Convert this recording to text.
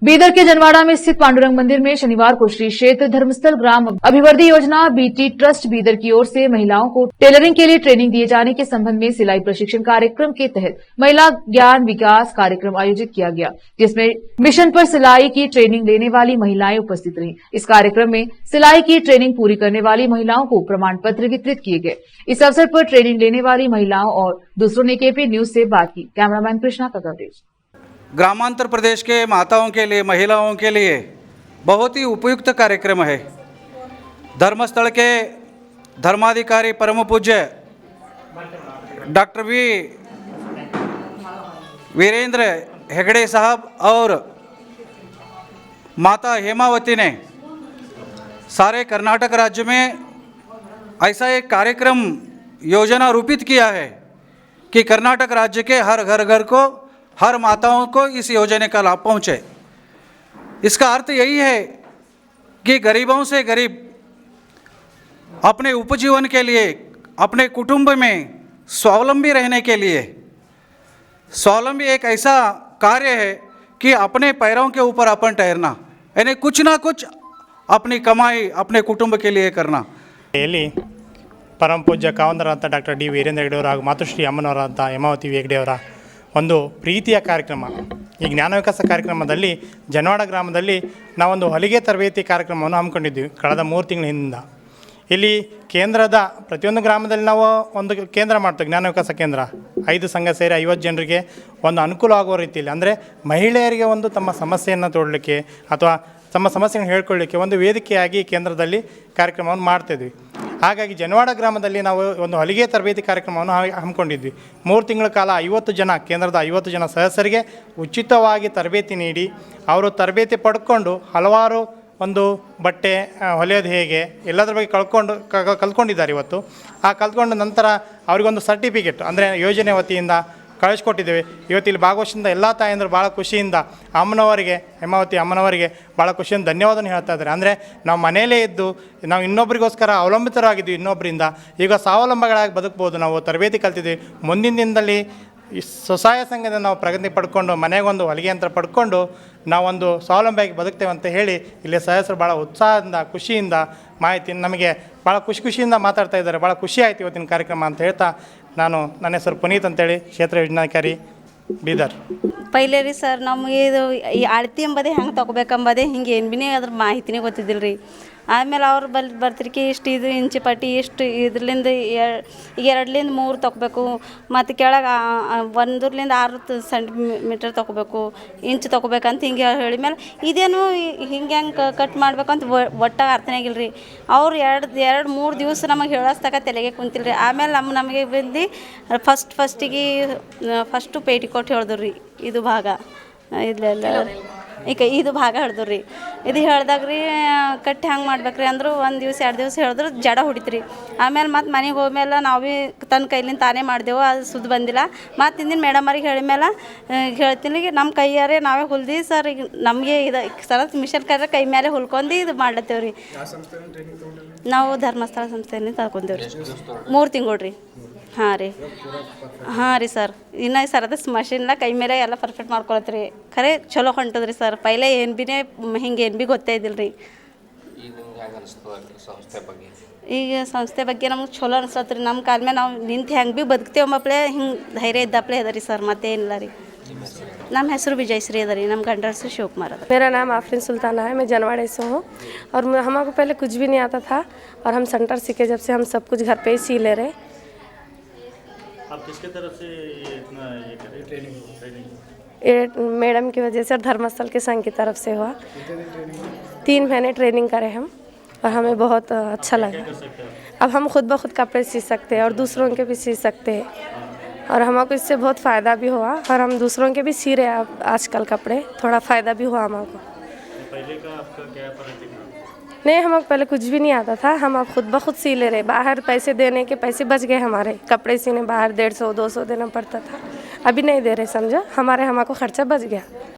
बीदर के जनवाड़ा में स्थित पांडुरंग मंदिर में शनिवार को श्री क्षेत्र धर्मस्थल ग्राम अभिवृद्धि योजना बीटी ट्रस्ट बीदर की ओर से महिलाओं को टेलरिंग के लिए ट्रेनिंग दिए जाने के संबंध में सिलाई प्रशिक्षण कार्यक्रम के तहत महिला ज्ञान विकास कार्यक्रम आयोजित किया गया, जिसमें मिशन पर सिलाई की ट्रेनिंग लेने वाली महिलाएं उपस्थित रहीं। इस कार्यक्रम में सिलाई की ट्रेनिंग पूरी करने वाली महिलाओं को प्रमाण पत्र वितरित किए गए। इस अवसर पर ट्रेनिंग लेने वाली महिलाओं और दूसरों ने केपी न्यूज से बात की। कैमरामैन कृष्णा का कवरेज। ग्रामांतर प्रदेश के माताओं के लिए, महिलाओं के लिए बहुत ही उपयुक्त कार्यक्रम है। धर्मस्थल के धर्माधिकारी परम पूज्य डॉक्टर वीरेंद्र हेगड़े साहब और माता हेमावती ने सारे कर्नाटक राज्य में ऐसा एक कार्यक्रम योजना रूपित किया है कि कर्नाटक राज्य के हर घर को, हर माताओं को इस योजना का लाभ पहुँचे। इसका अर्थ यही है कि गरीबों से गरीब अपने उपजीवन के लिए, अपने कुटुंब में स्वावलंबी रहने के लिए, स्वावलंबी एक ऐसा कार्य है कि अपने पैरों के ऊपर अपन ठहरना, यानी कुछ ना कुछ अपनी कमाई अपने कुटुंब के लिए करना। परम पूज्य काವಂದರಂತ ಡಾಕ್ಟರ್ ಡಿ ವೀರೇಂದ್ರ ಹೆಗಡೆ ಅವರು ಹಾಗೂ ಮಾತುಶ್ರೀ ಅಮ್ಮನವರಂತ ಹೇಮಾವತಿ ಹೆಗಡೆ ಅವರ ಒಂದು ಪ್ರೀತಿಯ ಕಾರ್ಯಕ್ರಮ, ಈ ಜ್ಞಾನ ವಿಕಾಸ ಕಾರ್ಯಕ್ರಮದಲ್ಲಿ ಜನವಾಡ ಗ್ರಾಮದಲ್ಲಿ ನಾವೊಂದು ಹೊಲಿಗೆ ತರಬೇತಿ ಕಾರ್ಯಕ್ರಮವನ್ನು ಹಮ್ಮಿಕೊಂಡಿದ್ವಿ ಕಳೆದ 3 ತಿಂಗಳ ಹಿಂದಿಂದ. ಇಲ್ಲಿ ಕೇಂದ್ರದ ಪ್ರತಿಯೊಂದು ಗ್ರಾಮದಲ್ಲಿ ನಾವು ಒಂದು ಕೇಂದ್ರ ಮಾಡ್ತೀವಿ, ಜ್ಞಾನ ವಿಕಾಸ ಕೇಂದ್ರ. 5 ಸಂಘ ಸೇರಿ 50 ಜನರಿಗೆ ಒಂದು ಅನುಕೂಲ ಆಗುವ ರೀತಿಯಲ್ಲಿ, ಅಂದರೆ ಮಹಿಳೆಯರಿಗೆ ಒಂದು ತಮ್ಮ ಸಮಸ್ಯೆಯನ್ನು ತೋಡಲಿಕ್ಕೆ ಅಥವಾ ತಮ್ಮ ಸಮಸ್ಯೆಯನ್ನು ಹೇಳ್ಕೊಳ್ಳಿಕ್ಕೆ ಒಂದು ವೇದಿಕೆಯಾಗಿ ಕೇಂದ್ರದಲ್ಲಿ ಕಾರ್ಯಕ್ರಮವನ್ನು ಮಾಡ್ತಿದ್ವಿ. ಹಾಗಾಗಿ ಜನವಾಡ ಗ್ರಾಮದಲ್ಲಿ ನಾವು ಒಂದು ಹೊಲಿಗೆ ತರಬೇತಿ ಕಾರ್ಯಕ್ರಮವನ್ನು ಹಮ್ಮಿಕೊಂಡಿದ್ವಿ. 3 ತಿಂಗಳ ಕಾಲ 50 ಜನ, ಕೇಂದ್ರದ 50 ಜನ ಸದಸ್ಯರಿಗೆ ಉಚಿತವಾಗಿ ತರಬೇತಿ ನೀಡಿ ಅವರು ತರಬೇತಿ ಪಡ್ಕೊಂಡು ಹಲವಾರು ಒಂದು ಬಟ್ಟೆ ಹೊಲಿಯೋದು ಹೇಗೆ ಎಲ್ಲದರ ಬಗ್ಗೆ ಕಲ್ತ್ಕೊಂಡಿದ್ದಾರೆ. ಇವತ್ತು ಆ ಕಲ್ತ್ಕೊಂಡ ನಂತರ ಅವರಿಗೊಂದು ಸರ್ಟಿಫಿಕೇಟ್ ಅಂದರೆ ಯೋಜನೆ ವತಿಯಿಂದ ಕಳಿಸ್ಕೊಟ್ಟಿದ್ದೇವೆ. ಇವತ್ತು ಇಲ್ಲಿ ಭಾಗವಹಿಸಿದ ಎಲ್ಲ ತಾಯಂದರು ಭಾಳ ಖುಷಿಯಿಂದ ಅಮ್ಮನವರಿಗೆ, ಹೇಮಾವತಿ ಅಮ್ಮನವರಿಗೆ ಭಾಳ ಖುಷಿಯಿಂದ ಧನ್ಯವಾದನ ಹೇಳ್ತಾ ಇದ್ದಾರೆ. ಅಂದರೆ ನಾವು ಮನೆಯಲ್ಲೇ ಇದ್ದು ನಾವು ಇನ್ನೊಬ್ಬರಿಗೋಸ್ಕರ ಅವಲಂಬಿತರಾಗಿದ್ವಿ, ಇನ್ನೊಬ್ಬರಿಂದ ಈಗ ಸ್ವಾವಲಂಬಗಳಾಗಿ ಬದುಕ್ಬೋದು. ನಾವು ತರಬೇತಿ ಕಲ್ತಿದ್ದೀವಿ. ಮುಂದಿನ ದಿನದಲ್ಲಿ ಈ ಸ್ವಸಹಾಯ ಸಂಘದಿಂದ ನಾವು ಪ್ರಗತಿ ಪಡ್ಕೊಂಡು ಮನೆಗೊಂದು ಹೊಲಿಗೆ ಯಂತ್ರ ಪಡ್ಕೊಂಡು ನಾವೊಂದು ಸ್ವಾವಲಂಬಿಯಾಗಿ ಬದುಕ್ತೇವೆ ಅಂತ ಹೇಳಿ ಇಲ್ಲಿ ಸದಸ್ಯರು ಭಾಳ ಉತ್ಸಾಹದಿಂದ, ಖುಷಿಯಿಂದ ಮಾಹಿತಿ ನಮಗೆ ಭಾಳ ಖುಷಿಯಿಂದ ಮಾತಾಡ್ತಾ ಇದ್ದಾರೆ. ಭಾಳ ಖುಷಿ ಆಯಿತು ಇವತ್ತಿನ ಕಾರ್ಯಕ್ರಮ ಅಂತ ಹೇಳ್ತಾ ನನ್ನ ಹೆಸರು ಪುನೀತ್ ಅಂತೇಳಿ, ಕ್ಷೇತ್ರ ಯೋಜನಾಧಿಕಾರಿ ಬೀದರ್. ಪೈಲೆ ರೀ ಸರ್, ನಮಗೆ ಇದು ಈ ಅಳತಿ ಎಂಬುದೇ ಹೆಂಗೆ ತೊಗೋಬೇಕಂಬುದೇ ಹಿಂಗೆ ಏನು ಭೀ ಅದ್ರ ಮಾಹಿತಿನೇ ಗೊತ್ತಿದ್ದಿಲ್ಲ ರೀ. ಆಮೇಲೆ ಅವ್ರು ಬರ್ತಿರ್ಕೆ ಇಷ್ಟು ಇದು ಇಂಚು ಪಟ್ಟಿ ಇಷ್ಟು ಇದ್ರಲಿಂದ 2ರಿಂದ 3 ತೊಗೋಬೇಕು, ಮತ್ತು ಕೆಳಗೆ 1ರಿಂದ 6 ಸೆಂಟಿಮೀಟರ್ ತೊಗೋಬೇಕು, ಇಂಚು ತೊಗೋಬೇಕಂತ ಹಿಂಗೆ ಹೇಳಿ ಮೇಲೆ ಇದೇನು ಹಿಂಗೆ ಹೆಂಗೆ ಕಟ್ ಮಾಡ್ಬೇಕಂತ ಒಟ್ಟಾಗಿ ಅರ್ಥನೇ ಆಗಿಲ್ಲ ರೀ. ಅವ್ರು 2-3 ದಿವಸ ನಮಗೆ ಹೇಳೋಸ್ತಕ ತಲೆಗೆ ಕುಂತಿಲ್ಲ ರೀ. ಆಮೇಲೆ ನಮಗೆ ಬಂದು ಫಸ್ಟು ಪೇಟಿಕೋಟ್ ಹೇಳಿದ್ರು ರೀ. ಇದು ಭಾಗ ಇಲ್ಲೆಲ್ಲ ಈಗ ಇದು ಭಾಗ ಹಿಡ್ದು ರೀ. ಇದು ಹೇಳ್ದಾಗ ರೀ ಕಟ್ಟಿ ಹಂಗೆ ಮಾಡ್ಬೇಕು ರೀ ಅಂದರು. 1 ದಿವಸ 2 ದಿವಸ ಹೇಳಿದ್ರು ಜಡ ಹೊಡಿತು ರೀ. ಆಮೇಲೆ ಮತ್ತು ಮನೆಗೆ ಹೋದ್ಮೇಲೆ ನಾವು ಭೀ ತನ್ನ ಕೈಲಿಂದ ತಾನೇ ಮಾಡಿದೆವು, ಅದು ಸುದ್ದು ಬಂದಿಲ್ಲ. ಮತ್ತು ಹಿಂದಿನ ಮೇಡಮರಿಗೆ ಹೇಳಿದ್ಮೇಲೆ ಹೇಳ್ತೀನಿ ನಮ್ಮ ಕೈಯಾರೆ ನಾವೇ ಹೊಲ್ದು ಸರ್. ಈಗ ನಮಗೆ ಇದು ಸರ ಮಿಷನ್ ಕೈಯಾರೆ ಕೈ ಮೇಲೆ ಹೊಲ್ಕೊಂಡು ಇದು ಮಾಡ್ಲತ್ತೇವೆ ರೀ. ನಾವು ಧರ್ಮಸ್ಥಳ ಸಂಸ್ಥೆಯಲ್ಲಿ ತಗೊಂಡೇವೆ ರೀ. 3 ತಿಂಗಳು ರೀ. ಹಾಂ ರೀ ಸರ್. ಇನ್ನು ಸರದ ಮಷಿನ್ಲ ಕೈ ಮೇಲೆ ಎಲ್ಲ ಪರ್ಫೆಕ್ಟ್ ಮಾಡ್ಕೊಳತ್ರಿ. ಖರೆ ಚಲೋ ಹೊಂಟದ್ರಿ ಸರ್. ಪೈಲೆ ಏನು ಭೀನೇ ಹಿಂಗೆ ಏನು ಭೀ ಗೊತ್ತೇ ಇದ್ದಿಲ್ಲ ರೀ. ಈಗ ಸಂಸ್ಥೆ ಬಗ್ಗೆ ನಮ್ಗೆ ಚಲೋ ಅನ್ಸತ್ರಿ. ನಮ್ಮ ಕಾಲ ಮೇಲೆ ನಾವು ನಿಂತು ಹೆಂಗೆ ಭೀ ಬದುಕ್ತೇವೆ ಮಕ್ಕಳೇ ಹಿಂಗೆ ಧೈರ್ಯ ಇದ್ದಪ್ಲೇ ಅದ ರೀ ಸರ್. ಮತ್ತೇನಿಲ್ಲ ರೀ. ನಮ್ಮ ಹೆಸರು ವಿಜಯಶ್ರೀ ಅದ ರೀ. ನಮ್ಮ ಗಂಡ ಹೆಸರು ಶಿವಕುಮಾರ್ ಅದ. मेरा नाम आफरीन सुल्ताना है। मैं जनवाड़े से हूँ और हमको पहले कुछ भी नहीं आता था और हम सेंटर सीखे जब से हम सब कुछ घर पे ही सी ले रहे। आप किसके तरफ से इतना ये करें ट्रेनिंग? ये मैडम की वजह से और धर्मस्थल के संघ की तरफ से हुआ। 3 महीने ट्रेनिंग करे हम और हमें बहुत अच्छा लगा। अब हम खुद ब खुद कपड़े सी सकते हैं और दूसरों के भी सी सकते हैं और हमको इससे बहुत फ़ायदा भी हुआ और हम दूसरों के भी सी रहे हैं आजकल कपड़े। थोड़ा फ़ायदा भी हुआ हमको। पहले का आपका क्या फर्क है? नहीं, हमको पहले कुछ भी नहीं आता था। हम अब खुद ब खुद सी ले रहे। बाहर पैसे देने के पैसे बच गए हमारे। कपड़े सीने बाहर 150-200 देना पड़ता था, अभी नहीं दे रहे, समझो। हमको खर्चा बच गया।